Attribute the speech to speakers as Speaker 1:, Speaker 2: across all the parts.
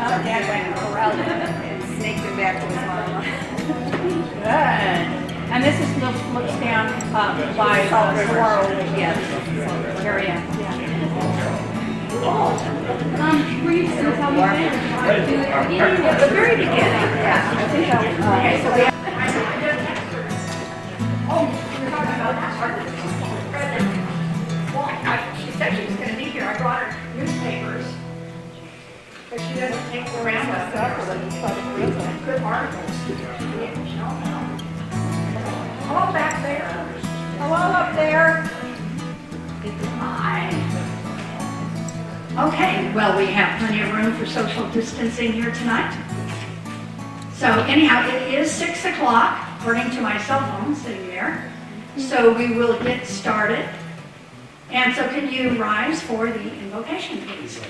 Speaker 1: Dad went and corralled him and snaked him back to his mama.
Speaker 2: Good. And this is looks down by Saguaro. Yes. Area. Yeah.
Speaker 3: Were you just going to tell me that?
Speaker 2: At the very beginning. Yeah. I think okay, so we have. Oh, you're talking about President. Well, she said she was going to be here. I brought her newspapers. But she doesn't take the around with stuff. Good articles. Hello back there. Hello up there. Hi. Okay, well, we have plenty of room for social distancing here tonight. So anyhow, it is 6 o'clock, according to my cell phone sitting there. So we will get started. And so can you rise for the invocation, please?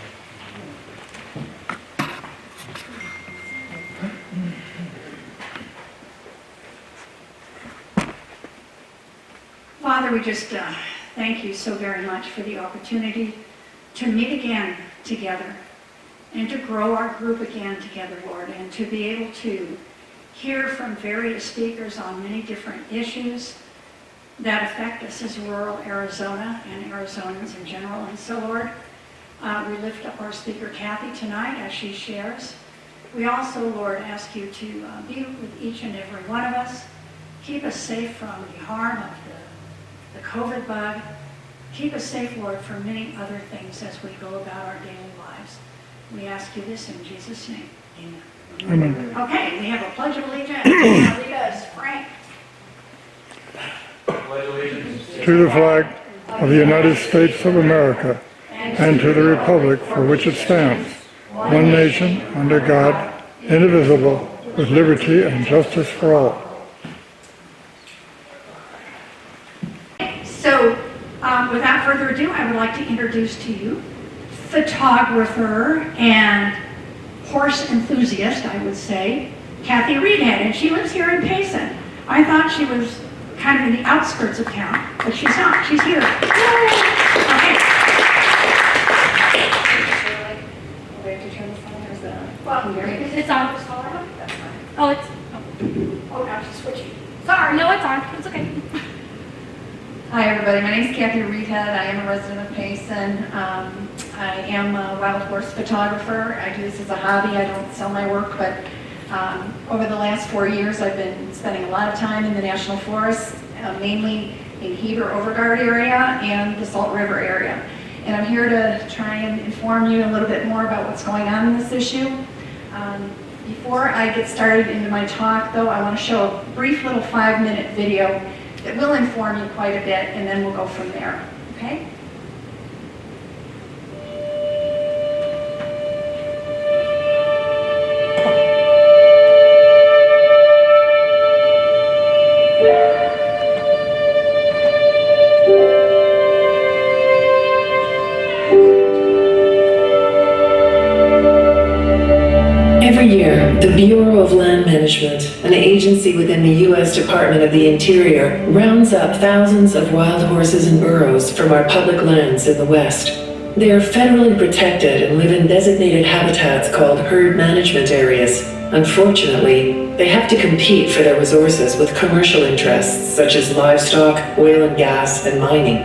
Speaker 2: Father, we just thank you so very much for the opportunity to meet again together and to grow our group again together, Lord, and to be able to hear from various speakers on many different issues that affect us as rural Arizona and Arizonans in general. And so, Lord, we lift up our speaker, Kathie, tonight as she shares. We also, Lord, ask you to be with each and every one of us. Keep us safe from the harm of the COVID bug. Keep us safe, Lord, from many other things as we go about our daily lives. We ask you this in Jesus' name. Amen.
Speaker 4: Amen.
Speaker 2: Okay, we have a Pledge of Allegiance. Now lead us, Frank.
Speaker 5: Pledge allegiance
Speaker 4: To the flag of the United States of America and to the republic for which it stands, one nation, under God, indivisible, with liberty and justice for all.
Speaker 2: So, without further ado, I would like to introduce to you photographer and horse enthusiast, I would say, Kathie Reidhead, and she lives here in Payson. I thought she was kind of in the outskirts of town, but she's not. She's here. Okay. Well,
Speaker 3: It's on. Oh, it's.
Speaker 2: oh, now she's switching. Sorry.
Speaker 3: No, it's on. It's okay.
Speaker 1: Hi everybody, my name is Kathie Reidhead. I am a resident of Payson. I am a wild horse photographer. I do this as a hobby. I don't sell my work, but over the last 4 years I've been spending a lot of time in the National Forest, mainly in Heber-Overgaard area and the Salt River area. And I'm here to try and inform you a little bit more about what's going on in this issue. Before I get started into my talk, though, I want to show a brief little 5-minute video that will inform you quite a bit, and then we'll go from there, okay?
Speaker 6: Every year, the Bureau of Land Management, an agency within the U.S. Department of the Interior, rounds up thousands of wild horses and burros from our public lands in the West. They are federally protected and live in designated habitats called herd management areas. Unfortunately, they have to compete for their resources with commercial interests such as livestock, oil and gas, and mining.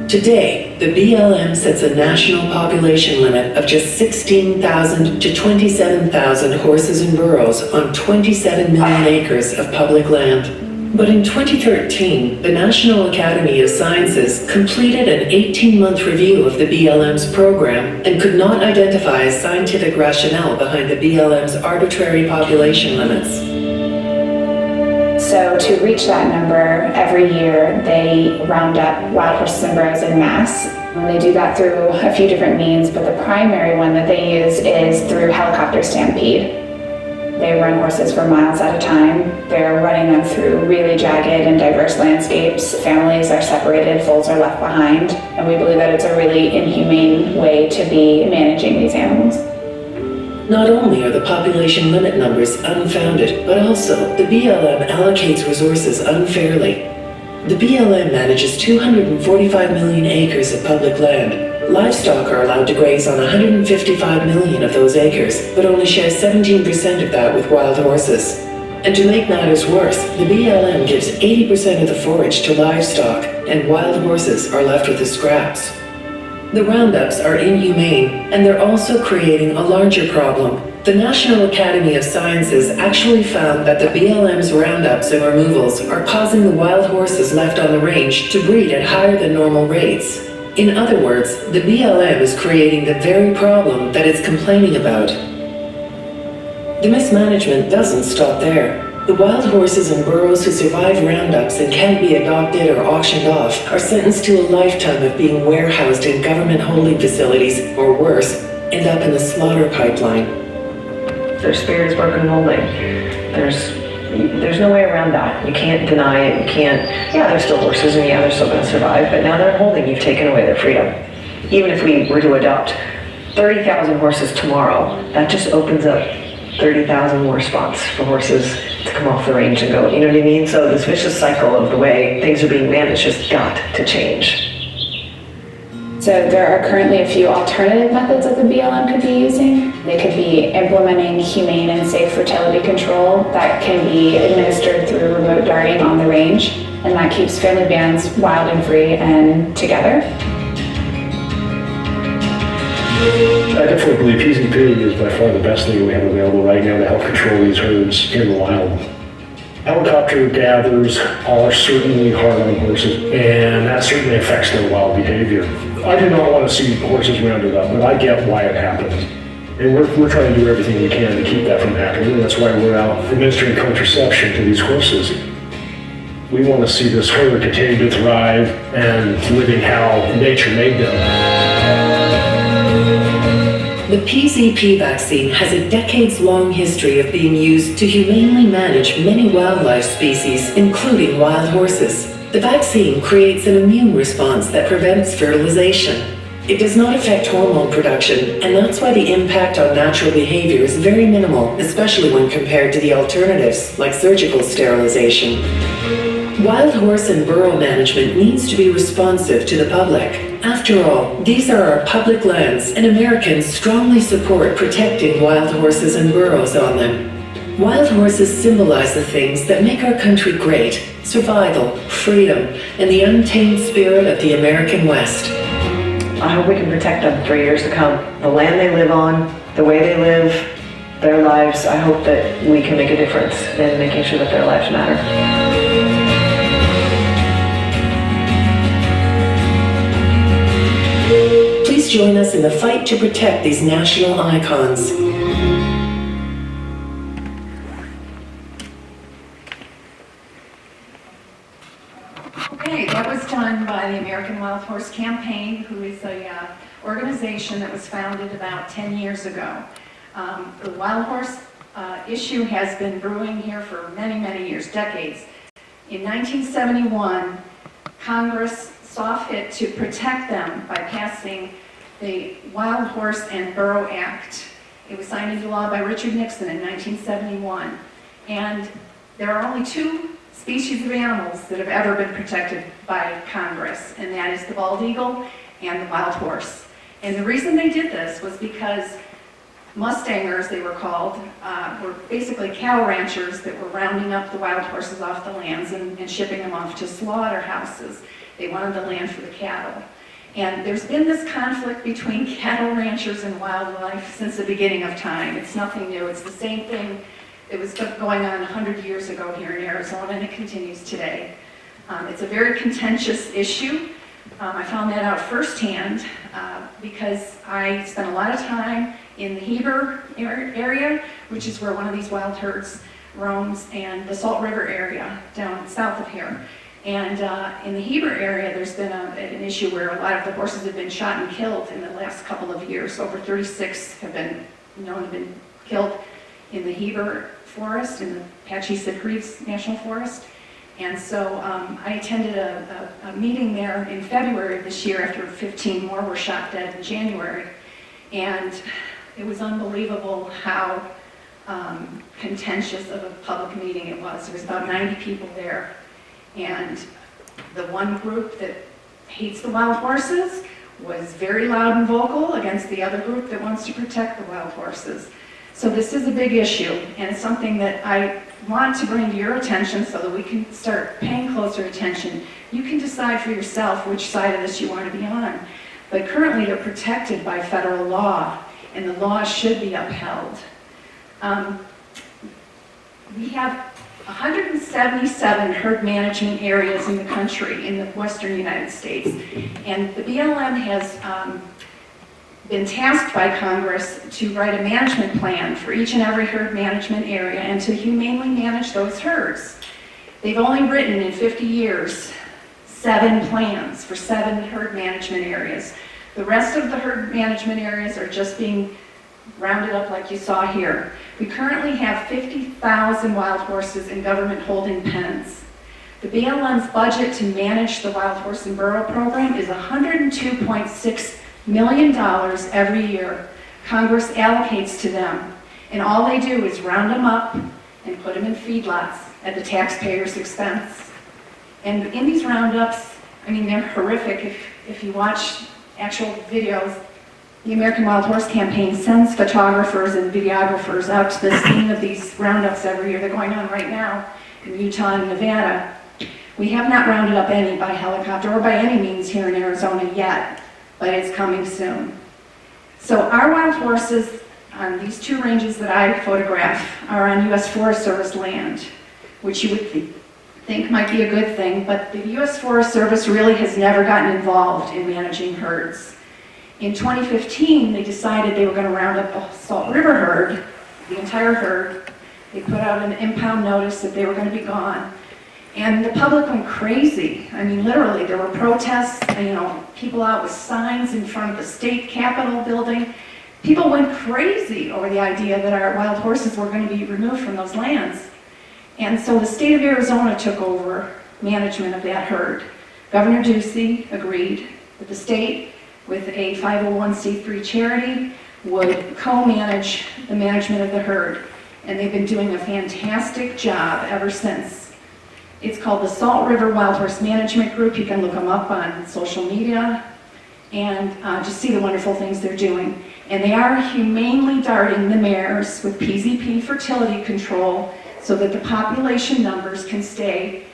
Speaker 6: Today, the BLM sets a national population limit of just 16,000 to 27,000 horses and burros on 27 million acres of public land. But in 2013, the National Academy of Sciences completed an 18-month review of the BLM's program and could not identify a scientific rationale behind the BLM's arbitrary population limits.
Speaker 7: So to reach that number, every year they round up wild horses and burros en masse. And they do that through a few different means, but the primary one that they use is through helicopter stampede. They run horses for miles at a time. They're running them through really jagged and diverse landscapes. Families are separated, foals are left behind, and we believe that it's a really inhumane way to be managing these animals.
Speaker 6: Not only are the population limit numbers unfounded, but also the BLM allocates resources unfairly. The BLM manages 245 million acres of public land, Livestock are allowed to graze on 155 million of those acres, but only share 17% of that with wild horses. And to make matters worse, the BLM gives 80% of the forage to livestock, and wild horses are left with the scraps. The roundups are inhumane, and they're also creating a larger problem. The National Academy of Sciences actually found that the BLM's roundups and removals are causing the wild horses left on the range to breed at higher than normal rates. In other words, the BLM is creating the very problem that it's complaining about. The mismanagement doesn't stop there. The wild horses and burros who survive roundups and can't be adopted or auctioned off are sentenced to a lifetime of being warehoused in government holding facilities, or worse, end up in the slaughter pipeline.
Speaker 5: Their spirit is broken molding. There's no way around that. You can't deny it. You can't, yeah, they're still horses and yeah, they're still going to survive, but now they're in holding. You've taken away their freedom. Even if we were to adopt 30,000 horses tomorrow, that just opens up 30,000 more spots for horses to come off the range and go, you know what I mean? So this vicious cycle of the way things are being managed just got to change.
Speaker 7: So there are currently a few alternative methods that the BLM could be using. They could be implementing humane and safe fertility control that can be administered through remote darting on the range, and that keeps family bands wild and free and together.
Speaker 8: I definitely believe PTP is by far the best thing we have available right now to help control these herds in the wild. Helicopter gathers are certainly hard on horses, and that certainly affects their wild behavior. I do not want to see horses rounded up, but I get why it happens. And we're trying to do everything we can to keep that from happening, and that's why we're out administering contraception to these horses. We want to see this herd continue to thrive and living how nature made them.
Speaker 6: The PTP vaccine has a decades-long history of being used to humanely manage many wildlife species, including wild horses. The vaccine creates an immune response that prevents fertilization. It does not affect hormone production, and that's why the impact on natural behavior is very minimal, especially when compared to the alternatives, like surgical sterilization. Wild horse and burro management needs to be responsive to the public. After all, these are our public lands, and Americans strongly support protecting wild horses and burros on them. Wild horses symbolize the things that make our country great: survival, freedom, and the untamed spirit of the American West.
Speaker 5: I hope we can protect them for years to come. The land they live on, the way they live, their lives. I hope that we can make a difference in making sure that their lives matter.
Speaker 6: Please join us in the fight to protect these national icons.
Speaker 1: Okay, that was done by the American Wild Horse Campaign, who is a organization that was founded about 10 years ago. The wild horse issue has been brewing here for many, many years, decades. In 1971, Congress saw fit to protect them by passing the Wild Horse and Burro Act. It was signed into law by Richard Nixon in 1971. And there are only two species of animals that have ever been protected by Congress, and that is the bald eagle and the wild horse. And the reason they did this was because Mustangers, they were called, were basically cow ranchers that were rounding up the wild horses off the lands and shipping them off to slaughterhouses. They wanted the land for the cattle. And there's been this conflict between cattle ranchers and wildlife since the beginning of time. It's nothing new. It's the same thing that was going on 100 years ago here in Arizona, and it continues today. It's a very contentious issue. I found that out firsthand because I spent a lot of time in the Heber area, which is where one of these wild herds roams, and the Salt River area down south of here. And in the Heber area, there's been an issue where a lot of the horses have been shot and killed in the last couple of years. Over 36 have been known to have been killed in the Heber forest, in the Apache Creeks National Forest. And so I attended a meeting there in February of this year after 15 more were shot dead in January. And it was unbelievable how contentious of a public meeting it was. There was about 90 people there. And the one group that hates the wild horses was very loud and vocal against the other group that wants to protect the wild horses. So this is a big issue, and it's something that I want to bring to your attention so that we can start paying closer attention. You can decide for yourself which side of this you want to be on. But currently they're protected by federal law, and the law should be upheld. We have 177 herd management areas in the country, in the western United States. And the BLM has been tasked by Congress to write a management plan for each and every herd management area and to humanely manage those herds. They've only written in 50 years 7 plans for 7 herd management areas. The rest of the herd management areas are just being rounded up like you saw here. We currently have 50,000 wild horses in government holding pens. The BLM's budget to manage the wild horse and burro program is $102.6 million every year. Congress allocates to them, and all they do is round them up and put them in feedlots at the taxpayer's expense. And in these roundups, I mean, they're horrific. If you watch actual videos, the American Wild Horse Campaign sends photographers and videographers out to the scene of these roundups every year. They're going on right now in Utah and Nevada. We have not rounded up any by helicopter or by any means here in Arizona yet, but it's coming soon. So our wild horses on these 2 ranges that I photograph are on U.S. Forest Service land, which you would think might be a good thing, but the U.S. Forest Service really has never gotten involved in managing herds. In 2015, they decided they were going to round up the Salt River herd, the entire herd. They put out an impound notice that they were going to be gone. And the public went crazy. I mean, literally, there were protests, people out with signs in front of the state capitol building. People went crazy over the idea that our wild horses were going to be removed from those lands. And so the state of Arizona took over management of that herd. Governor Ducey agreed that the state, with a 501c3 charity, would co-manage the management of the herd. And they've been doing a fantastic job ever since. It's called the Salt River Wild Horse Management Group. You can look them up on social media and just see the wonderful things they're doing. And they are humanely darting the mares with PZP fertility control so that the population numbers can stay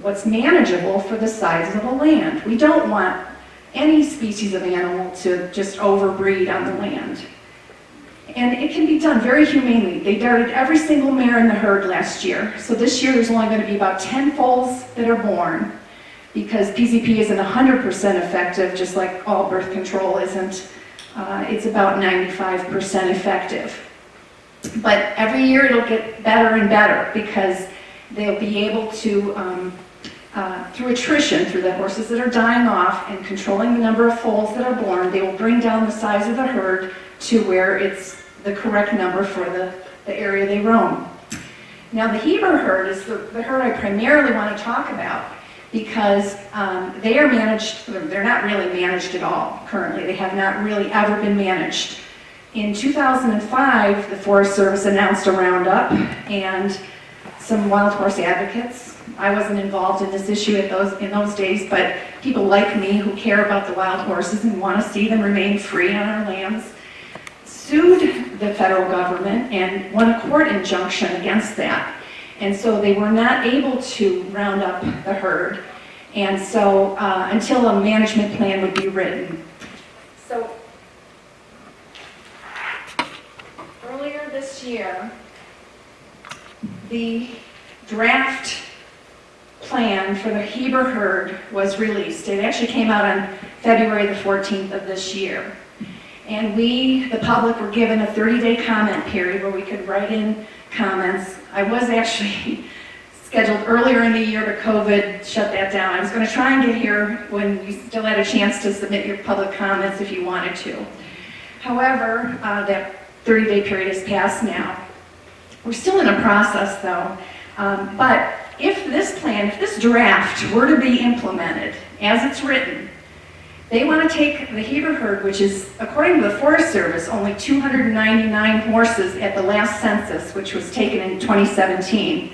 Speaker 1: what's manageable for the size of the land. We don't want any species of animal to just overbreed on the land. And it can be done very humanely. They darted every single mare in the herd last year. So this year there's only going to be about 10 foals that are born because PZP isn't 100% effective, just like all birth control isn't. It's about 95% effective. But every year it'll get better and better because they'll be able to, through attrition, through the horses that are dying off and controlling the number of foals that are born, they will bring down the size of the herd to where it's the correct number for the area they roam. Now the Heber herd is the herd I primarily want to talk about because they are managed, they're not really managed at all currently. They have not really ever been managed. In 2005, the Forest Service announced a roundup and some wild horse advocates. I wasn't involved in this issue in those days, but people like me who care about the wild horses and want to see them remain free on our lands sued the federal government and won a court injunction against that. And so they were not able to round up the herd, and so until a management plan would be written. So earlier this year, the draft plan for the Heber herd was released. It actually came out on February the 14th of this year. And we, the public, were given a 30-day comment period where we could write in comments. I was actually scheduled earlier in the year, but COVID shut that down. I was going to try and get here when you still had a chance to submit your public comments if you wanted to. However, that 30-day period has passed now. We're still in a process though, but if this draft were to be implemented as it's written, they want to take the Heber herd, which is, according to the Forest Service, only 299 horses at the last census, which was taken in 2017.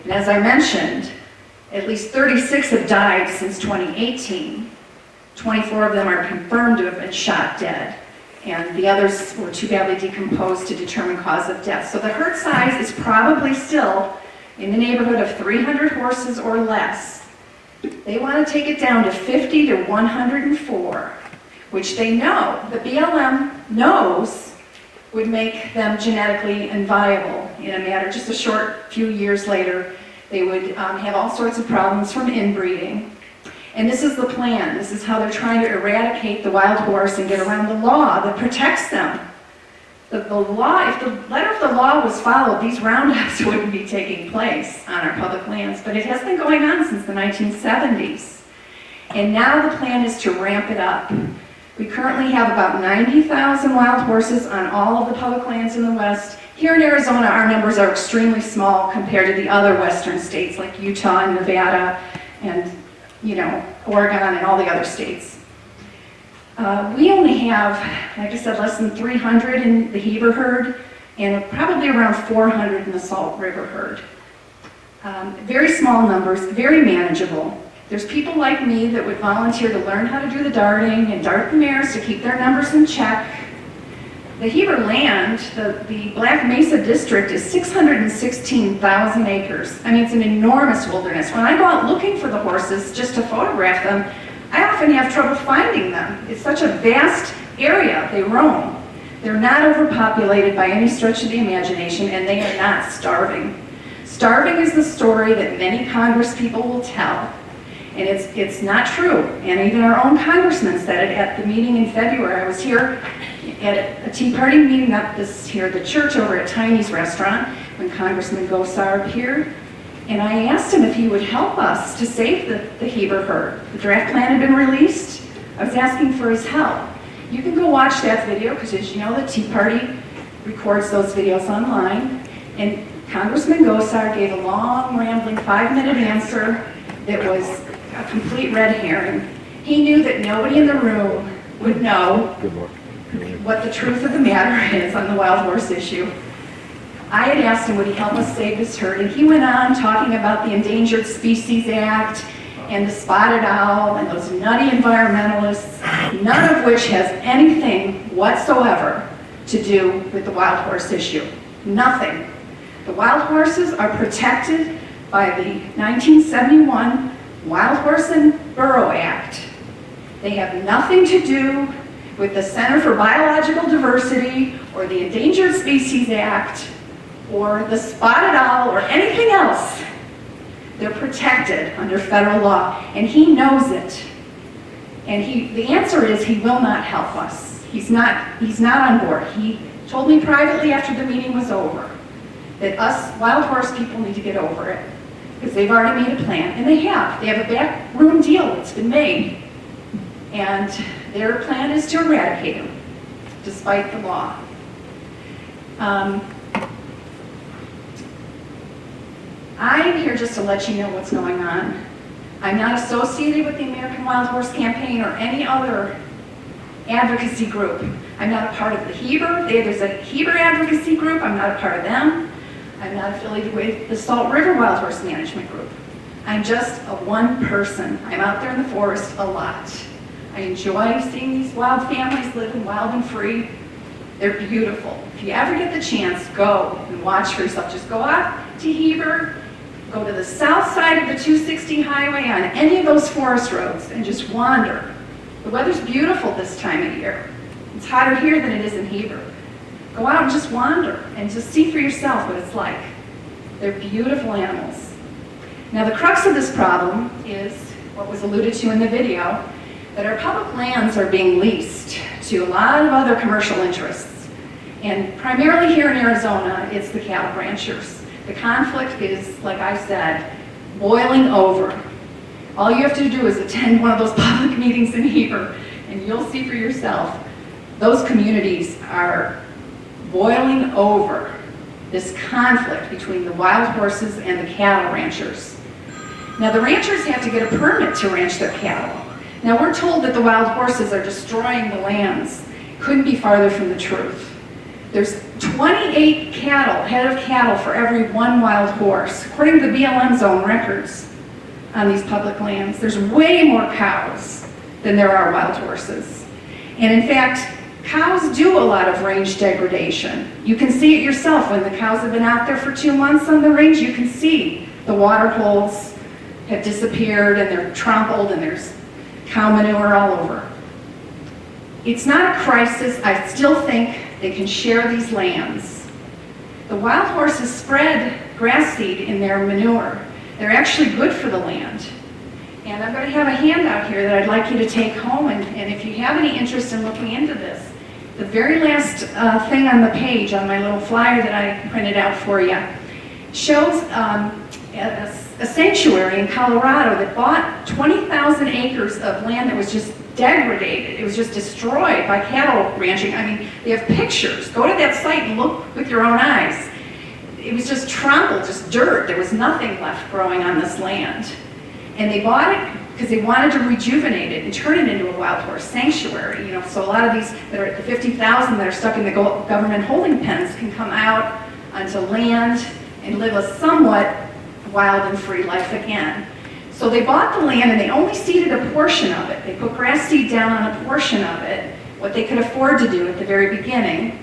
Speaker 1: And as I mentioned, at least 36 have died since 2018. 24 of them are confirmed to have been shot dead, and the others were too badly decomposed to determine cause of death. So the herd size is probably still in the neighborhood of 300 horses or less. They want to take it down to 50 to 104, which they know, the BLM knows, would make them genetically inviable in a matter, just a short few years later. They would have all sorts of problems from inbreeding. And this is the plan. This is how they're trying to eradicate the wild horse and get around the law that protects them. The law, if the letter of the law was followed, these roundups wouldn't be taking place on our public lands, but it has been going on since the 1970s. And now the plan is to ramp it up. We currently have about 90,000 wild horses on all of the public lands in the West. Here in Arizona, our numbers are extremely small compared to the other western states like Utah and Nevada and, Oregon and all the other states. We only have, like I said, less than 300 in the Heber herd and probably around 400 in the Salt River herd. Very small numbers, very manageable. There's people like me that would volunteer to learn how to do the darting and dart the mares to keep their numbers in check. The Heber land, the Black Mesa district, is 616,000 acres. I mean, it's an enormous wilderness. When I go out looking for the horses just to photograph them, I often have trouble finding them. It's such a vast area they roam. They're not overpopulated by any stretch of the imagination, and they are not starving. Starving is the story that many Congress people will tell. And it's not true. And even our own congressman said it at the meeting in February. I was here at a Tea Party meeting up here at the church over at Tiny's restaurant when Congressman Gosar appeared. And I asked him if he would help us to save the Heber herd. The draft plan had been released. I was asking for his help. You can go watch that video because, as you know, the Tea Party records those videos online. And Congressman Gosar gave a long, rambling 5-minute answer that was a complete red herring. He knew that nobody in the room would know what the truth of the matter is on the wild horse issue. I had asked him would he help us save this herd, and he went on talking about the Endangered Species Act and the spotted owl and those nutty environmentalists, none of which has anything whatsoever to do with the wild horse issue. Nothing. The wild horses are protected by the 1971 Wild Horse and Burro Act. They have nothing to do with the Center for Biological Diversity or the Endangered Species Act or the spotted owl or anything else. They're protected under federal law, and he knows it. And the answer is he will not help us. He's not on board. He told me privately after the meeting was over that us wild horse people need to get over it because they've already made a plan, and they have. They have a backroom deal that's been made, and their plan is to eradicate them, despite the law. I'm here just to let you know what's going on. I'm not associated with the American Wild Horse Campaign or any other advocacy group. I'm not a part of the Heber. There's a Heber advocacy group. I'm not a part of them. I'm not affiliated with the Salt River Wild Horse Management Group. I'm just a one person. I'm out there in the forest a lot. I enjoy seeing these wild families living wild and free. They're beautiful. If you ever get the chance, go and watch for yourself. Just go out to Heber, go to the south side of the 260 highway on any of those forest roads and just wander. The weather's beautiful this time of year. It's hotter here than it is in Heber. Go out and just wander and just see for yourself what it's like. They're beautiful animals. Now the crux of this problem is what was alluded to in the video, that our public lands are being leased to a lot of other commercial interests. And primarily here in Arizona, it's the cattle ranchers. The conflict is, like I said, boiling over. All you have to do is attend one of those public meetings in Heber, and you'll see for yourself. Those communities are boiling over this conflict between the wild horses and the cattle ranchers. Now the ranchers have to get a permit to ranch their cattle. Now we're told that the wild horses are destroying the lands. Couldn't be farther from the truth. There's 28 head of cattle for every one wild horse, according to the BLM's own records on these public lands. There's way more cows than there are wild horses. And in fact, cows do a lot of range degradation. You can see it yourself when the cows have been out there for 2 months on the range. You can see the water holes have disappeared and they're trampled and there's cow manure all over. It's not a crisis. I still think they can share these lands. The wild horses spread grass seed in their manure. They're actually good for the land. And I'm going to have a handout here that I'd like you to take home, and if you have any interest in looking into this, the very last thing on the page on my little flyer that I printed out for you shows a sanctuary in Colorado that bought 20,000 acres of land that was just degraded. It was just destroyed by cattle ranching. I mean, they have pictures. Go to that site and look with your own eyes. It was just trampled, just dirt. There was nothing left growing on this land. And they bought it because they wanted to rejuvenate it and turn it into a wild horse sanctuary. You know, so a lot of these that are at the 50,000 that are stuck in the government holding pens can come out onto land and live a somewhat wild and free life again. So they bought the land and they only seeded a portion of it. They put grass seed down on a portion of it, what they could afford to do at the very beginning.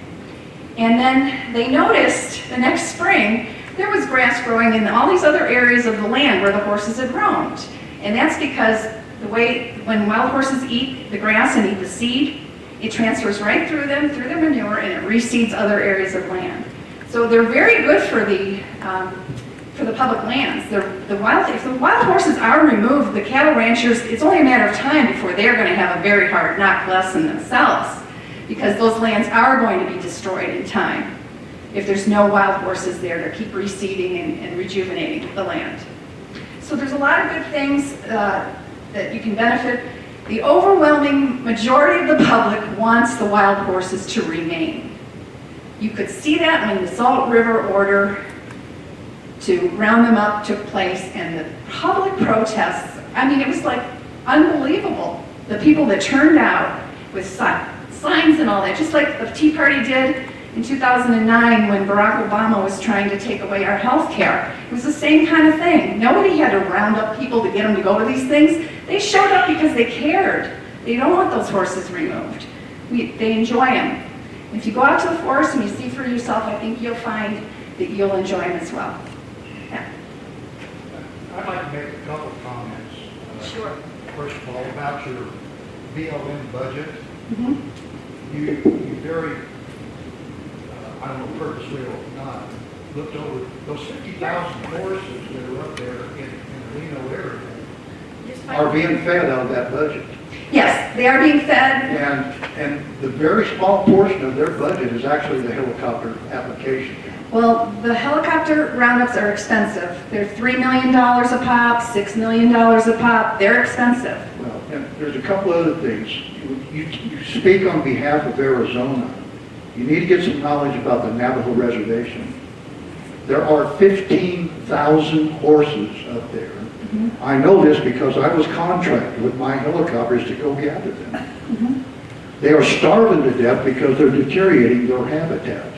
Speaker 1: And then they noticed the next spring there was grass growing in all these other areas of the land where the horses had roamed. And that's because the way when wild horses eat the grass and eat the seed, it transfers right through them, through their manure, and it reseeds other areas of land. So they're very good for the public lands. If the wild horses are removed, the cattle ranchers, it's only a matter of time before they're going to have a very hard knock lesson themselves, because those lands are going to be destroyed in time if there's no wild horses there to keep reseeding and rejuvenating the land. So there's a lot of good things that you can benefit. The overwhelming majority of the public wants the wild horses to remain. You could see that when the Salt River order to round them up took place and the public protests. I mean, it was like unbelievable. The people that turned out with signs and all that, just like the Tea Party did in 2009 when Barack Obama was trying to take away our health care. It was the same kind of thing. Nobody had to round up people to get them to go to these things. They showed up because they cared. They don't want those horses removed. They enjoy them. If you go out to the forest and you see for yourself, I think you'll find that you'll enjoy them as well. Yeah.
Speaker 9: I'd like to make a couple of comments.
Speaker 1: Sure.
Speaker 9: First of all, about your BLM budget.
Speaker 1: Mm-hmm.
Speaker 9: You very, I don't know purposely or not, looked over those 50,000 horses that are up there in the Reno area are being fed out of that budget.
Speaker 1: Yes, they are being fed.
Speaker 9: And the very small portion of their budget is actually the helicopter application.
Speaker 1: Well, the helicopter roundups are expensive. They're $3 million a pop, $6 million a pop. They're expensive.
Speaker 9: Well, and there's a couple other things. You speak on behalf of Arizona. You need to get some knowledge about the Navajo Reservation. There are 15,000 horses up there. Mm-hmm. I know this because I was contracted with my helicopters to go gather them. Mm-hmm. They are starving to death because they're deteriorating their habitat.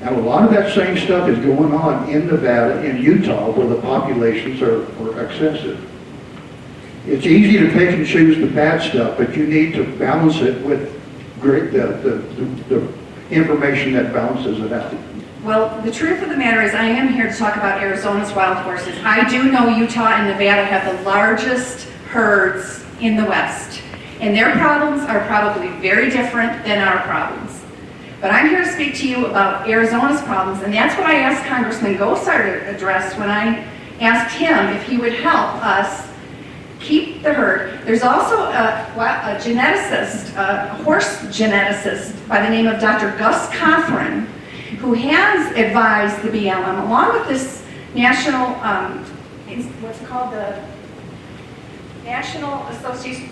Speaker 9: Now, a lot of that same stuff is going on in Nevada and Utah where the populations are excessive. It's easy to pick and choose the bad stuff, but you need to balance it with the information that balances it out.
Speaker 1: Well, the truth of the matter is I am here to talk about Arizona's wild horses. I do know Utah and Nevada have the largest herds in the West, and their problems are probably very different than our problems. But I'm here to speak to you about Arizona's problems, and that's what I asked Congressman Gosar to address when I asked him if he would help us keep the herd. There's also a geneticist, a horse geneticist by the name of Dr. Gus Cothran, who has advised the BLM, along with this national, what's it called, the National Association,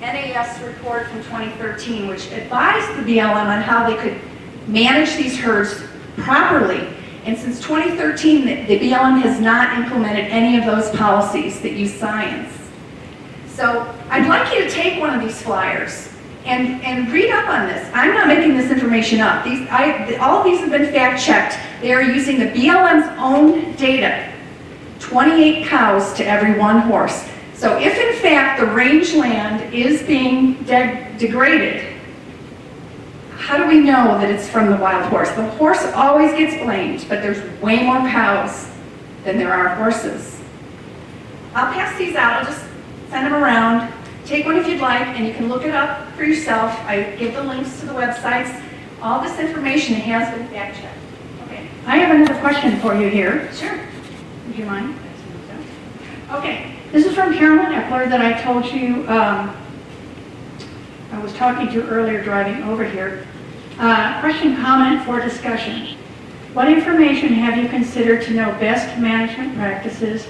Speaker 1: NAS report from 2013, which advised the BLM on how they could manage these herds properly. And since 2013, the BLM has not implemented any of those policies that use science. So I'd like you to take one of these flyers and read up on this. I'm not making this information up. All of these have been fact-checked. They are using the BLM's own data. 28 cows to every 1 horse. So if in fact the rangeland is being degraded, how do we know that it's from the wild horse? The horse always gets blamed, but there's way more cows than there are horses. I'll pass these out, I'll just send them around. Take one if you'd like, and you can look it up for yourself. I give the links to the websites. All this information has been fact checked.
Speaker 2: Okay, I have another question for you here.
Speaker 1: Sure.
Speaker 2: Would you mind? Okay, this is from Carolyn Epler that I told you I was talking to earlier driving over here. Question, comment for discussion. What information have you considered to know best management practices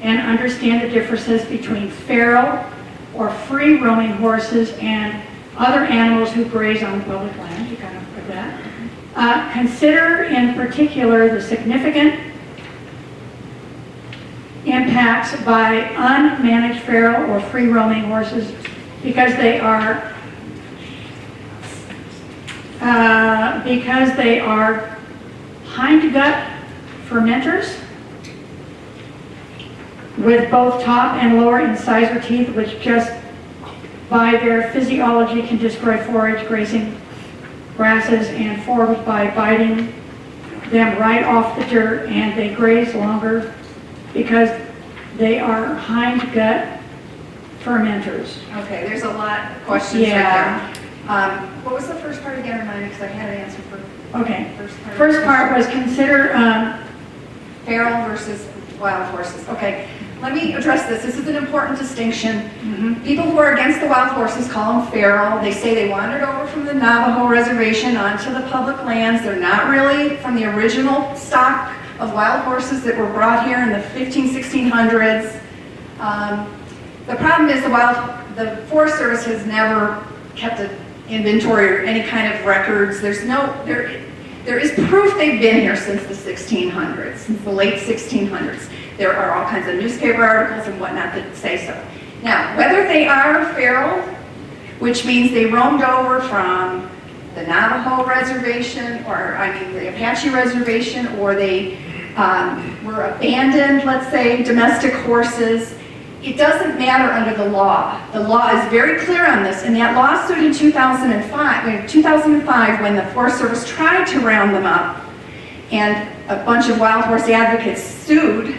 Speaker 2: and understand the differences between feral or free roaming horses and other animals who graze on public land? You kind of heard that. Consider in particular the significant impacts by unmanaged feral or free roaming horses because they are hindgut fermenters with both top and lower incisor teeth, which just by their physiology can destroy forage, grazing grasses and forbs by biting them right off the dirt, and they graze longer because they are hindgut fermenters.
Speaker 1: Okay, there's a lot of questions right there. What was the first part again, remind me, because I had an answer for
Speaker 2: Okay.
Speaker 1: the
Speaker 2: First part was consider
Speaker 1: feral versus wild horses. Okay, let me address this. This is an important distinction. People who are against the wild horses call them feral. They say they wandered over from the Navajo reservation onto the public lands. They're not really from the original stock of wild horses that were brought here in the 1600s. The problem is the Forest Service has never kept an inventory or any kind of records. There is proof they've been here since the 1600s, since the late 1600s. There are all kinds of newspaper articles and whatnot that say so. Now, whether they are feral, which means they roamed over from the Navajo reservation, or the Apache reservation, or they were abandoned, let's say, domestic horses, it doesn't matter under the law. The law is very clear on this. In that lawsuit in 2005, when the Forest Service tried to round them up, and a bunch of wild horse advocates sued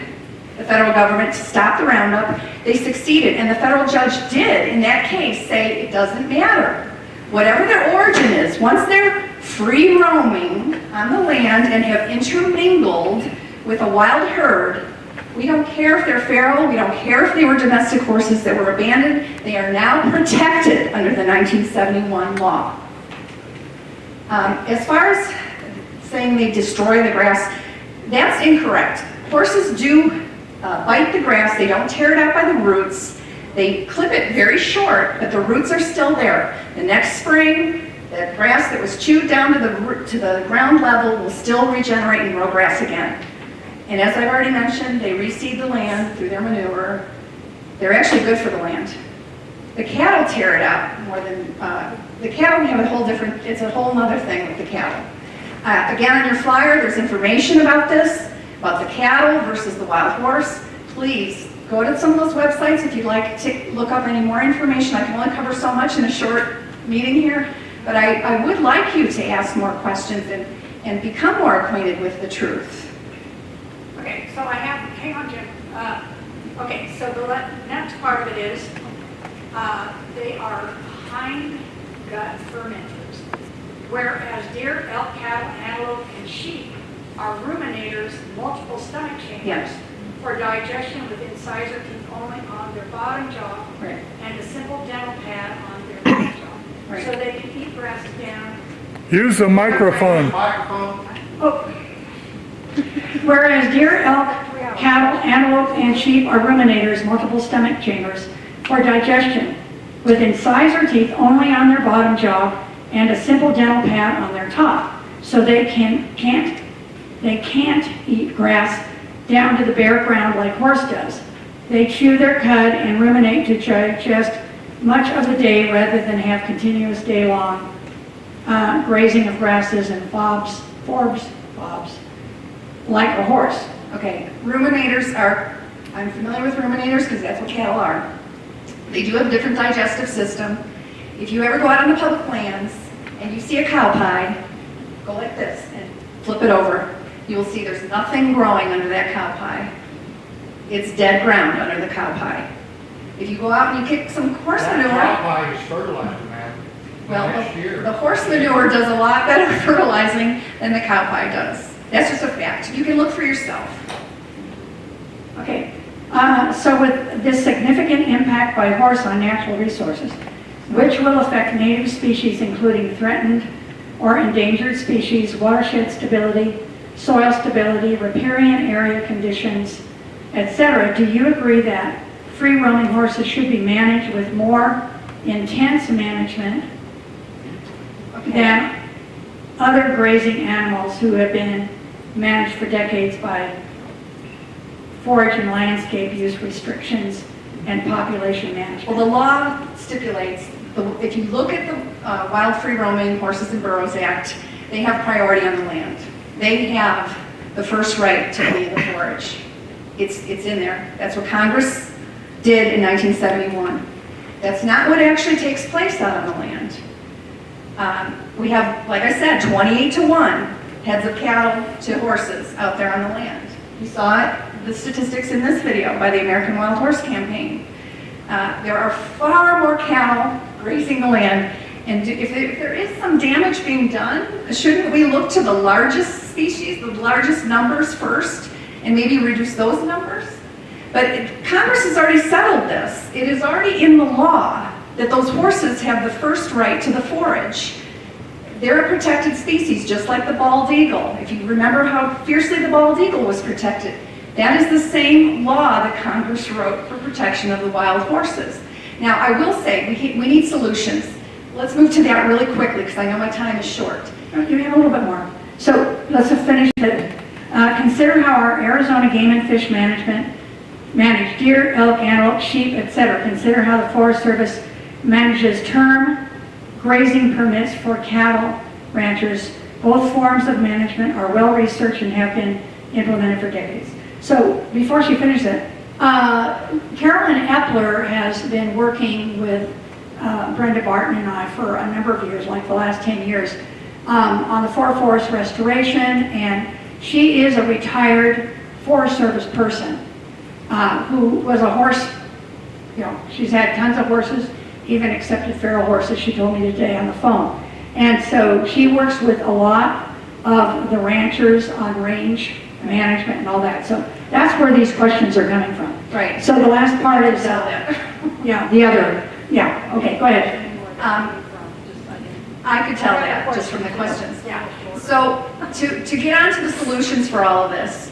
Speaker 1: the federal government to stop the roundup, they succeeded. And the federal judge did, in that case, say it doesn't matter. Whatever their origin is, once they're free roaming on the land and have intermingled with a wild herd, we don't care if they're feral, we don't care if they were domestic horses that were abandoned, they are now protected under the 1971 law. As far as saying they destroy the grass, that's incorrect. Horses do bite the grass, they don't tear it out by the roots, they clip it very short, but the roots are still there. The next spring, that grass that was chewed down to the ground level will still regenerate and grow grass again. And as I've already mentioned, they reseed the land through their manure. They're actually good for the land. The cattle tear it out more than, the cattle have it's a whole other thing with the cattle. Again, on your flyer, there's information about this, about the cattle versus the wild horse. Please go to some of those websites if you'd like to look up any more information. I can only cover so much in a short meeting here, but I would like you to ask more questions and become more acquainted with the truth.
Speaker 2: Okay, so hang on, Jim. Okay, so the next part of it is they are hindgut fermenters, whereas deer, elk, cattle, antelope, and sheep are ruminators, multiple stomach chambers,
Speaker 1: Yes.
Speaker 2: for digestion with incisor teeth only on their bottom jaw,
Speaker 1: Right.
Speaker 2: and a simple dental pad on their top jaw.
Speaker 1: Right.
Speaker 2: So they can eat grass down.
Speaker 4: Use the microphone.
Speaker 2: Oh. Whereas deer, elk, cattle, antelope, and sheep are ruminators, multiple stomach chambers, for digestion, with incisor teeth only on their bottom jaw and a simple dental pad on their top. So they can't eat grass down to the bare ground like horse does. They chew their cud and ruminate to digest much of the day rather than have continuous day-long grazing of grasses and forbs, like a horse.
Speaker 1: Okay, ruminators are, I'm familiar with ruminators because that's what cattle are. They do have a different digestive system. If you ever go out on the public lands and you see a cow pie, go like this and flip it over. You will see there's nothing growing under that cow pie. It's dead ground under the cow pie. If you go out and you kick some horse manure,
Speaker 10: Cow pie is fertilizer, man.
Speaker 1: well,
Speaker 10: Last year.
Speaker 1: the horse manure does a lot better fertilizing than the cow pie does. That's just a fact. You can look for yourself.
Speaker 2: Okay, so with this significant impact by horse on natural resources, which will affect native species including threatened or endangered species, watershed stability, soil stability, riparian area conditions, etc., do you agree that free-roaming horses should be managed with more intense management than other grazing animals who have been managed for decades by forage and landscape use restrictions and population management?
Speaker 1: Well, the law stipulates, if you look at the Wild Free Roaming Horses and Burros Act, they have priority on the land. They have the first right to be in the forage. It's in there. That's what Congress did in 1971. That's not what actually takes place out on the land. We have, like I said, 28-1 heads of cattle to horses out there on the land. You saw it, the statistics in this video by the American Wild Horse Campaign. There are far more cattle grazing the land, and if there is some damage being done, shouldn't we look to the largest species, the largest numbers first, and maybe reduce those numbers? But Congress has already settled this. It is already in the law that those horses have the first right to the forage. They're a protected species, just like the bald eagle. If you remember how fiercely the bald eagle was protected, that is the same law that Congress wrote for protection of the wild horses. Now, I will say, we need solutions. Let's move to that really quickly, because I know my time is short.
Speaker 2: You have a little bit more. So let's just finish it. Consider how our Arizona Game and Fish Management manage deer, elk, antelope, sheep, etc. Consider how the Forest Service manages term grazing permits for cattle ranchers. Both forms of management are well researched and have been implemented for decades. So before she finishes it, Carolyn Epler has been working with Brenda Barton and I for a number of years, like the last 10 years, on the forest restoration, and she is a retired Forest Service person who was a horse, she's had tons of horses, even accepted feral horses, she told me today on the phone. And so she works with a lot of the ranchers on range management and all that. So that's where these questions are coming from.
Speaker 1: Right.
Speaker 2: So the last part is, okay, go ahead.
Speaker 1: I could tell that just from the questions. So to get onto the solutions for all of this,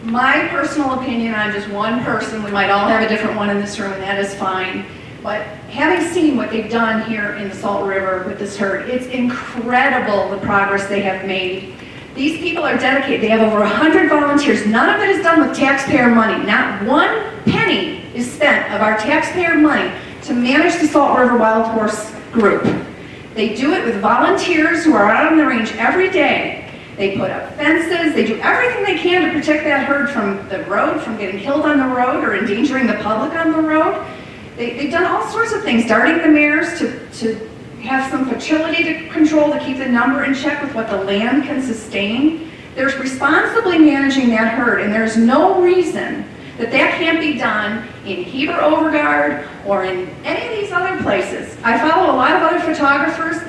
Speaker 1: my personal opinion, I'm just one person, we might all have a different one in this room, and that is fine. But having seen what they've done here in the Salt River with this herd, it's incredible the progress they have made. These people are dedicated. They have over 100 volunteers. None of it is done with taxpayer money. Not one penny is spent of our taxpayer money to manage the Salt River Wild Horse Group. They do it with volunteers who are out on the range every day. They put up fences. They do everything they can to protect that herd from the road, from getting killed on the road or endangering the public on the road. They've done all sorts of things, darting the mares to have some fertility to control to keep the number in check with what the land can sustain. There's responsibly managing that herd, and there's no reason that can't be done in Heber Overgaard or in any of these other places. I follow a lot of other photographers.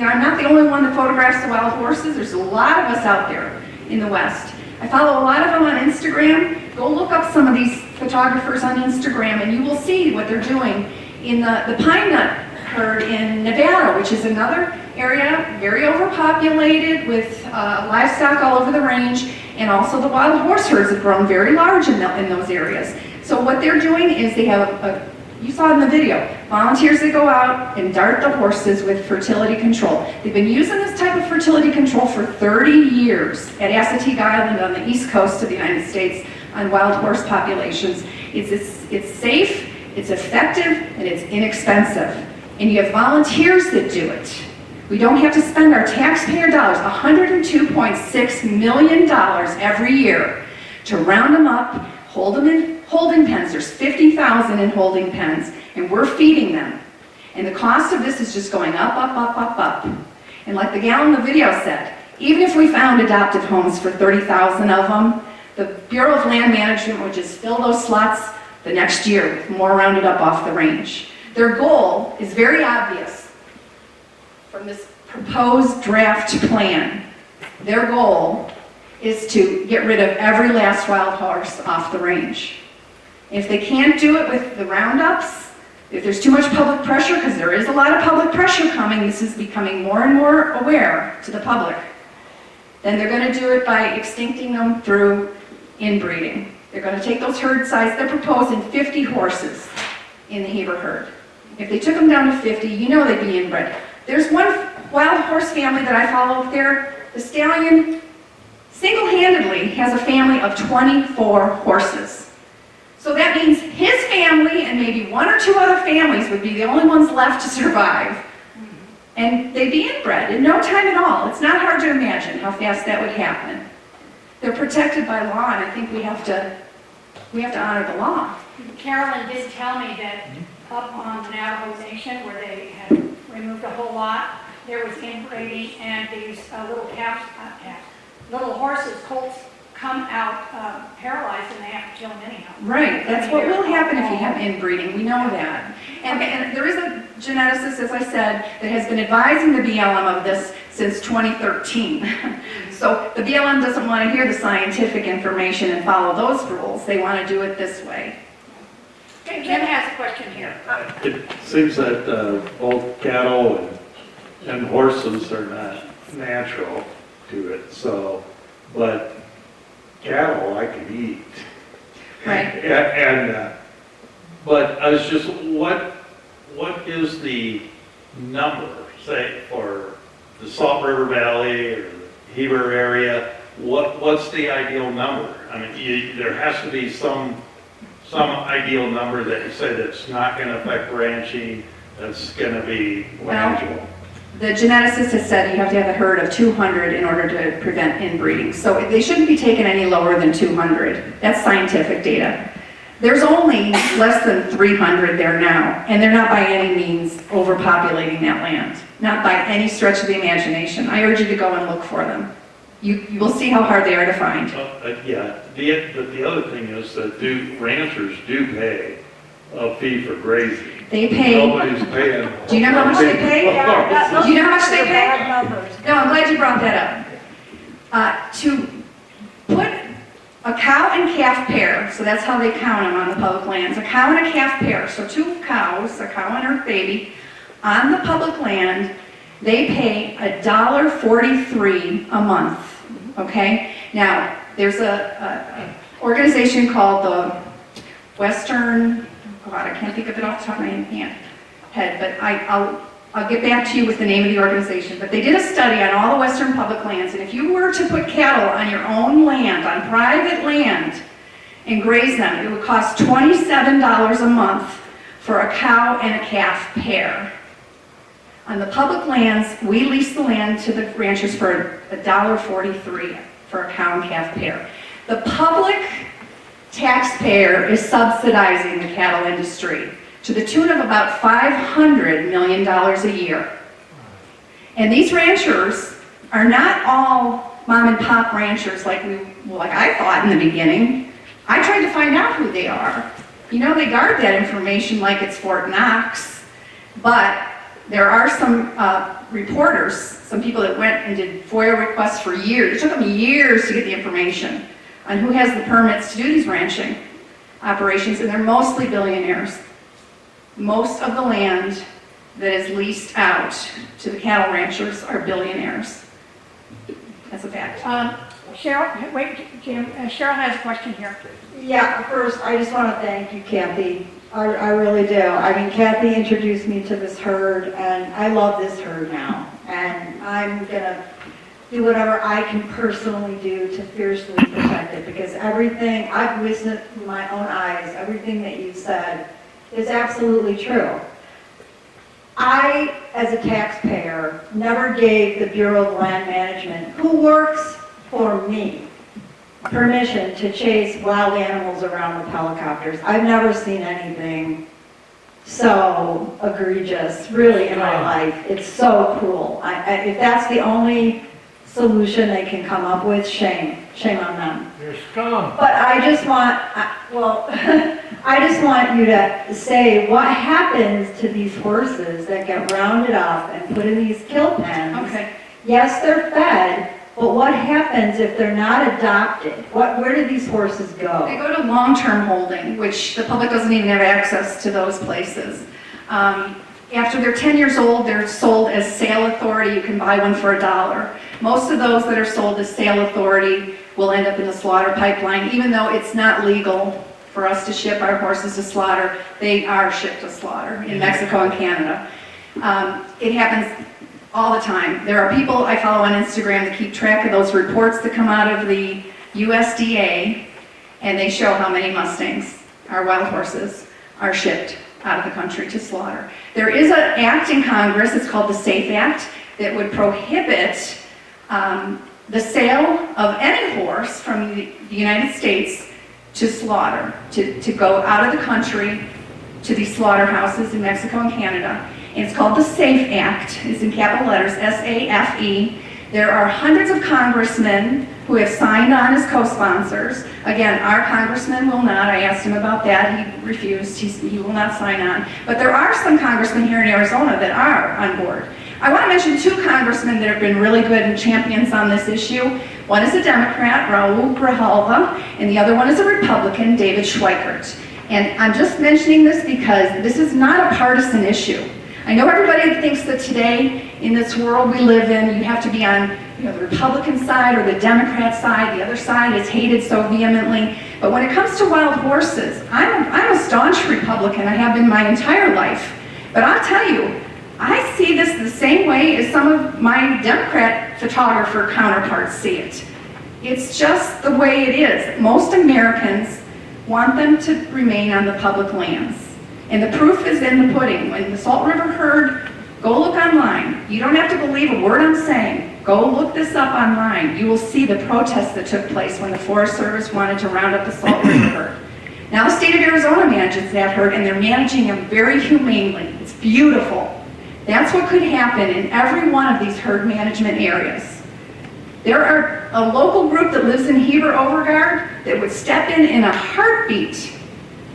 Speaker 1: I'm not the only one that photographs the wild horses. There's a lot of us out there in the West. I follow a lot of them on Instagram. Go look up some of these photographers on Instagram, and you will see what they're doing in the pine nut herd in Nevada, which is another area very overpopulated with livestock all over the range, and also the wild horse herds have grown very large in those areas. So what they're doing is they have you saw in the video, volunteers that go out and dart the horses with fertility control. They've been using this type of fertility control for 30 years at Assateague Island on the east coast of the United States on wild horse populations. It's safe, it's effective, and it's inexpensive. And you have volunteers that do it. We don't have to spend our taxpayer dollars, $102.6 million every year, to round them up, hold them in holding pens. There's 50,000 in holding pens, and we're feeding them. And the cost of this is just going up, up, up, up, up. And like the gal in the video said, even if we found adoptive homes for 30,000 of them, the Bureau of Land Management would just fill those slots the next year with more rounded up off the range. Their goal is very obvious from this proposed draft plan. Their goal is to get rid of every last wild horse off the range. If they can't do it with the roundups, if there's too much public pressure, because there is a lot of public pressure coming, this is becoming more and more aware to the public, then they're going to do it by extincting them through inbreeding. They're going to take those herd size, they're proposing 50 horses in the Heber herd. If they took them down to 50, you know they'd be inbred. There's one wild horse family that I follow up there. The stallion single-handedly has a family of 24 horses. So that means his family and maybe one or two other families would be the only ones left to survive. And they'd be inbred in no time at all. It's not hard to imagine how fast that would happen. They're protected by law, and I think we have to honor the law.
Speaker 2: Carolyn did tell me that up on the Navajo Nation, where they had removed a whole lot, there was inbreeding, and these little horses, colts, come out paralyzed, and they have to kill them anyhow.
Speaker 1: Right, that's what will happen if you have inbreeding, we know that. And there is a geneticist, as I said, that has been advising the BLM of this since 2013. So the BLM doesn't want to hear the scientific information and follow those rules, they want to do it this way.
Speaker 2: Okay, Jim has a question here.
Speaker 11: It seems that both cattle and horses are not natural to it, so, but cattle I can eat.
Speaker 1: Right.
Speaker 11: But I was just, what is the number, say, for the Salt River Valley or the Heber area? What's the ideal number? I mean, there has to be some ideal number that you say that's not going to affect ranching, that's going to be manageable.
Speaker 1: The geneticist has said you have to have a herd of 200 in order to prevent inbreeding. So they shouldn't be taken any lower than 200. That's scientific data. There's only less than 300 there now, and they're not by any means overpopulating that land. Not by any stretch of the imagination. I urge you to go and look for them. You will see how hard they are to find.
Speaker 11: Yeah, but the other thing is that ranchers do pay a fee for grazing.
Speaker 1: They pay.
Speaker 11: Nobody's paying.
Speaker 1: Do you know how much they pay? Do you know how much they pay? No, I'm glad you brought that up. To put a cow and calf pair, so that's how they count them on the public lands, a cow and a calf pair, so two cows, a cow and her baby, on the public land, they pay $1.43 a month, okay? Now, there's a organization called the Western, oh God, I can't think of it off the top of my head, but I'll get back to you with the name of the organization. But they did a study on all the Western public lands, and if you were to put cattle on your own land, on private land, and graze them, it would cost $27 a month for a cow and a calf pair. On the public lands, we lease the land to the ranchers for $1.43 for a cow and calf pair. The public taxpayer is subsidizing the cattle industry to the tune of about $500 million a year. And these ranchers are not all mom and pop ranchers like I thought in the beginning. I tried to find out who they are. You know, they guard that information like it's Fort Knox, but there are some reporters, some people that went and did FOIA requests for years. It took them years to get the information on who has the permits to do these ranching operations, and they're mostly billionaires. Most of the land that is leased out to the cattle ranchers are billionaires. That's a fact.
Speaker 2: Cheryl, wait, Jim, Cheryl has a question here.
Speaker 12: Yeah, first, I just want to thank you, Kathie. I really do. I mean, Kathie introduced me to this herd, and I love this herd now. And I'm going to do whatever I can personally do to fiercely protect it, because everything, I've witnessed with my own eyes, everything that you said is absolutely true. I, as a taxpayer, never gave the Bureau of Land Management, who works for me, permission to chase wild animals around with helicopters. I've never seen anything so egregious, really, in my life. It's so cruel. If that's the only solution they can come up with, shame on them.
Speaker 10: You're scum.
Speaker 12: But I just want, I just want you to say what happens to these horses that get rounded up and put in these kill pens.
Speaker 1: Okay.
Speaker 12: Yes, they're fed, but what happens if they're not adopted? Where do these horses go?
Speaker 1: They go to long-term holding, which the public doesn't even have access to those places. After they're 10 years old, they're sold as sale authority. You can buy one for $1. Most of those that are sold as sale authority will end up in the slaughter pipeline. Even though it's not legal for us to ship our horses to slaughter, they are shipped to slaughter in Mexico and Canada. It happens all the time. There are people I follow on Instagram that keep track of those reports that come out of the USDA, and they show how many Mustangs, our wild horses, are shipped out of the country to slaughter. There is an act in Congress, it's called the SAFE Act, that would prohibit the sale of any horse from the United States to slaughter, to go out of the country to these slaughterhouses in Mexico and Canada. And it's called the SAFE Act. It's in capital letters, S-A-F-E. There are hundreds of congressmen who have signed on as co-sponsors. Again, our congressman will not. I asked him about that. He refused. He will not sign on. But there are some congressmen here in Arizona that are on board. I want to mention two congressmen that have been really good and champions on this issue. One is a Democrat, Raul Grijalva, and the other one is a Republican, David Schweikert. And I'm just mentioning this because this is not a partisan issue. I know everybody thinks that today, in this world we live in, you have to be on the Republican side or the Democrat side. The other side is hated so vehemently. But when it comes to wild horses, I'm a staunch Republican. I have been my entire life. But I'll tell you, I see this the same way as some of my Democrat photographer counterparts see it. It's just the way it is. Most Americans want them to remain on the public lands. And the proof is in the pudding. When the Salt River herd, go look online. You don't have to believe a word I'm saying. Go look this up online. You will see the protests that took place when the Forest Service wanted to round up the Salt River herd. Now the state of Arizona manages that herd, and they're managing them very humanely. It's beautiful. That's what could happen in every one of these herd management areas. There are a local group that lives in Heber Overgaard that would step in a heartbeat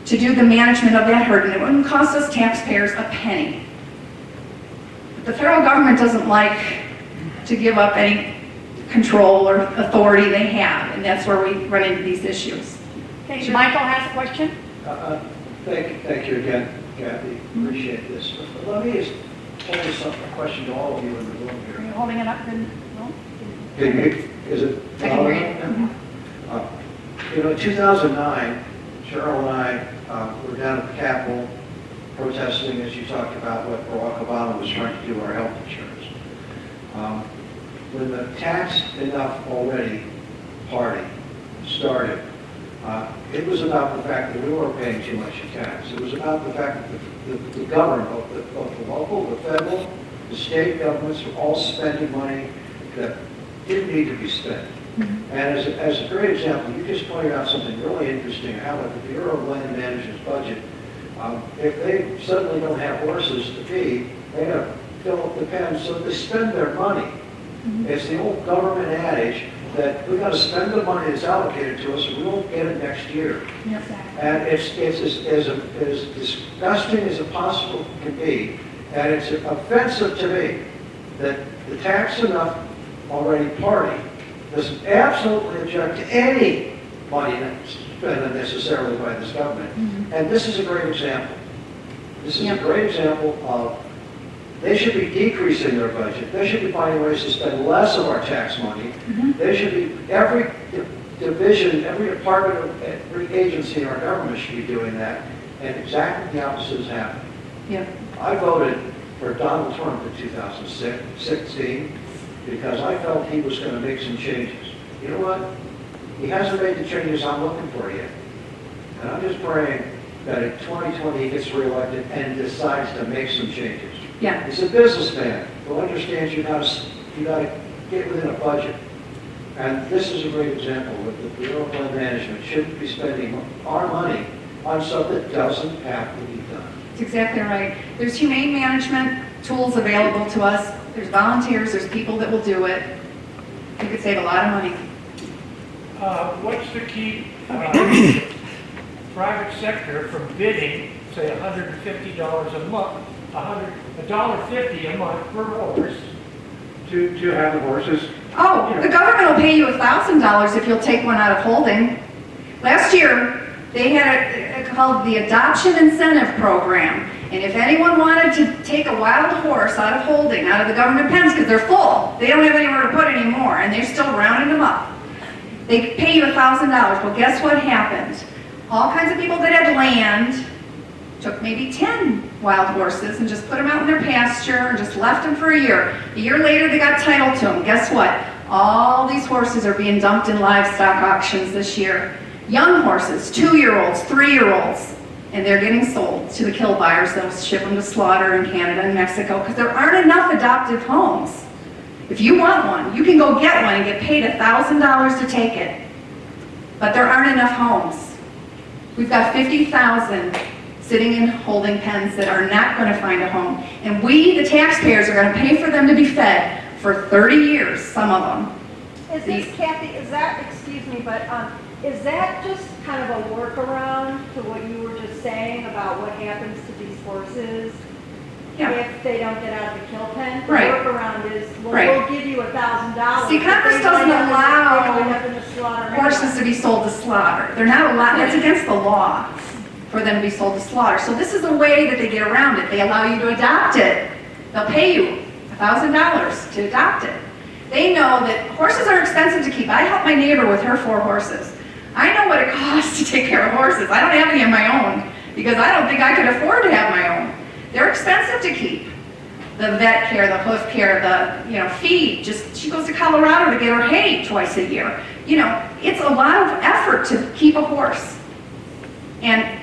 Speaker 1: to do the management of that herd, and it wouldn't cost us taxpayers a penny. But the federal government doesn't like to give up any control or authority they have, and that's where we run into these issues.
Speaker 2: Okay, Michael has a question?
Speaker 13: Thank you again, Kathy. Appreciate this. But let me just pose a question to all of you in the room
Speaker 2: Are
Speaker 13: here.
Speaker 2: you holding it up?
Speaker 13: Is it?
Speaker 1: I can hear you.
Speaker 13: In 2009, Cheryl and I were down at the Capitol protesting, as you talked about, what Barack Obama was trying to do to our health insurance. When the tax enough already party started, it was about the fact that we weren't paying too much in tax. It was about the fact that the government, both the local, the federal, the state governments were all spending money that didn't need to be spent. And as a great example, you just pointed out something really interesting, how at the Bureau of Land Management's budget, if they suddenly don't have horses to feed, they got to fill up the pens, so they spend their money. It's the old government adage that we've got to spend the money that's allocated to us, or we won't get it next year. And it's as disgusting as it possibly can be, and it's offensive to me that the tax enough already party doesn't absolutely object to any money spent unnecessarily by this government. And this is a great example. This is a great example of they should be decreasing their budget. They should be finding ways to spend less of our tax money. They should be, every division, every department, every agency in our government should be doing that. And exactly the opposite is happening. I voted for Donald Trump in 2016 because I felt he was going to make some changes. You know what? He hasn't made the changes I'm looking for yet. And I'm just praying that in 2020 he gets reelected and decides to make some changes. He's a businessman who understands you got to get within a budget. And this is a great example that the Bureau of Land Management shouldn't be spending our money on stuff that doesn't have to be done.
Speaker 1: That's exactly right. There's humane management tools available to us. There's volunteers, there's people that will do it. You could save a lot of money.
Speaker 10: What's to keep private sector from bidding, say, $150 a month, $1.50 a month per horse to have the horses?
Speaker 1: Oh, the government will pay you $1,000 if you'll take one out of holding. Last year, they had a called the Adoption Incentive Program. And if anyone wanted to take a wild horse out of holding, out of the government pens, because they're full, they don't have anywhere to put anymore, and they're still rounding them up, they pay you $1,000. Well, guess what happened? All kinds of people that had land took maybe 10 wild horses and just put them out in their pasture and just left them for a year. A year later, they got title to them. Guess what? All these horses are being dumped in livestock auctions this year. Young horses, 2-year-olds, 3-year-olds, and they're getting sold to the kill buyers that will ship them to slaughter in Canada and Mexico because there aren't enough adoptive homes. If you want one, you can go get one and get paid $1,000 to take it. But there aren't enough homes. We've got 50,000 sitting in holding pens that are not going to find a home. And we, the taxpayers, are going to pay for them to be fed for 30 years, some of them.
Speaker 12: Is this, Kathy, is that, excuse me, but is that just kind of a workaround to what you were just saying about what happens to these horses if they don't get out of the kill pen? The workaround is, well, we'll give you $1,000.
Speaker 1: See, Congress doesn't allow horses to be sold to slaughter. They're not allowed, that's against the law for them to be sold to slaughter. So this is a way that they get around it. They allow you to adopt it. They'll pay you $1,000 to adopt it. They know that horses are expensive to keep. I help my neighbor with her 4 horses. I know what it costs to take care of horses. I don't have any of my own because I don't think I could afford to have my own. They're expensive to keep. The vet care, the hoof care, the feed. Just she goes to Colorado to get her hay twice a year. It's a lot of effort to keep a horse. And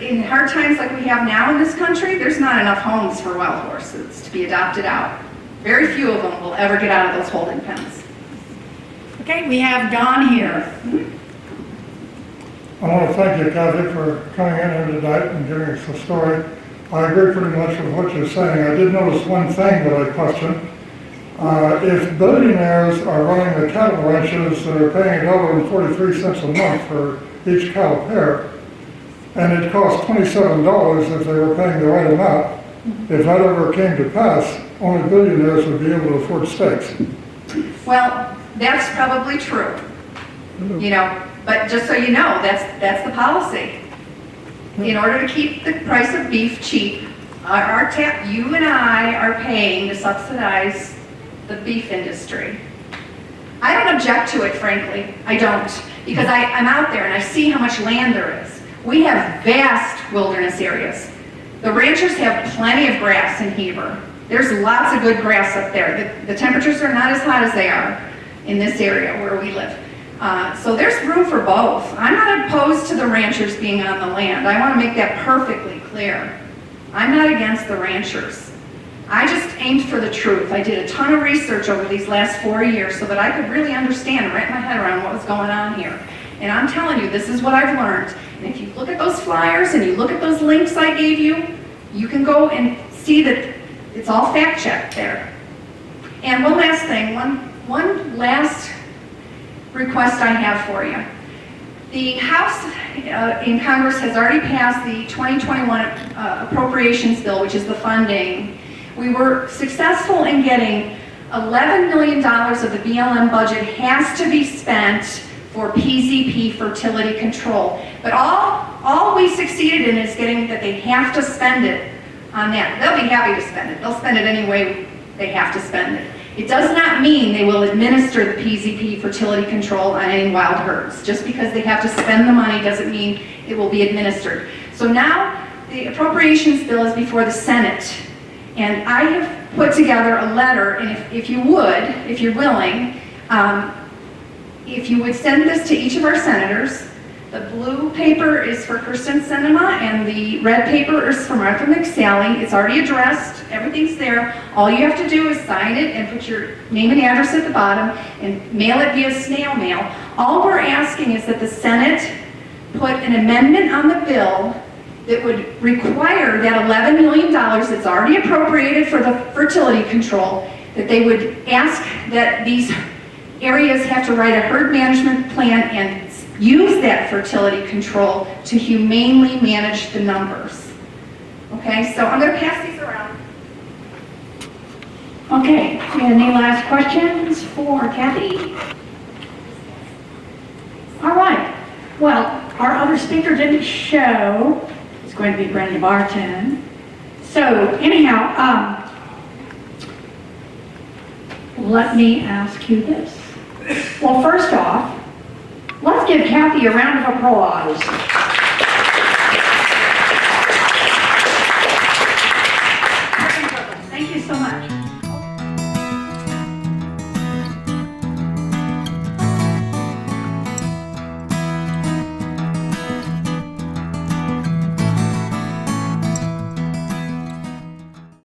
Speaker 1: in hard times like we have now in this country, there's not enough homes for wild horses to be adopted out. Very few of them will ever get out of those holding pens.
Speaker 2: Okay, we have Don here.
Speaker 4: I want to thank you, Kathie, for coming in here tonight and giving us the story. I agree pretty much with what you're saying. I did notice one thing that I questioned. If billionaires are running the cattle ranches that are paying $1.43 a month for each cow pair, and it costs $27 if they were paying the right amount, if that ever came to pass, only billionaires would be able to afford steaks.
Speaker 1: Well, that's probably true. But just so you know, that's the policy. In order to keep the price of beef cheap, you and I are paying to subsidize the beef industry. I don't object to it, frankly. I don't. Because I'm out there and I see how much land there is. We have vast wilderness areas. The ranchers have plenty of grass in Heber. There's lots of good grass up there. The temperatures are not as hot as they are in this area where we live. So there's room for both. I'm not opposed to the ranchers being on the land. I want to make that perfectly clear. I'm not against the ranchers. I just aimed for the truth. I did a ton of research over these last 4 years so that I could really understand and wrap my head around what was going on here. And I'm telling you, this is what I've learned. And if you look at those flyers and you look at those links I gave you, you can go and see that it's all fact-checked there. And one last thing, one last request I have for you. The House in Congress has already passed the 2021 appropriations bill, which is the funding. We were successful in getting $11 million of the BLM budget has to be spent for PZP fertility control. But all we succeeded in is getting that they have to spend it on that. They'll be happy to spend it. They'll spend it any way they have to spend it. It does not mean they will administer the PZP fertility control on any wild herds. Just because they have to spend the money doesn't mean it will be administered. So now the appropriations bill is before the Senate. And I have put together a letter, and if you would, if you're willing, if you would send this to each of our senators, The blue paper is for Kirsten Cinema, and the red paper is for Martha McSally. It's already addressed, everything's there. All you have to do is sign it and put your name and address at the bottom and mail it via snail mail. All we're asking is that the Senate put an amendment on the bill that would require that $11 million that's already appropriated for the fertility control, that they would ask that these areas have to write a herd management plan and use that fertility control to humanely manage the numbers. Okay, so I'm going to pass these around.
Speaker 2: Okay, any last questions for Kathie? All right, well, our other speaker didn't show. It's going to be Brenda Barton. So anyhow, let me ask you this. Well, first off, let's give Kathie a round of applause.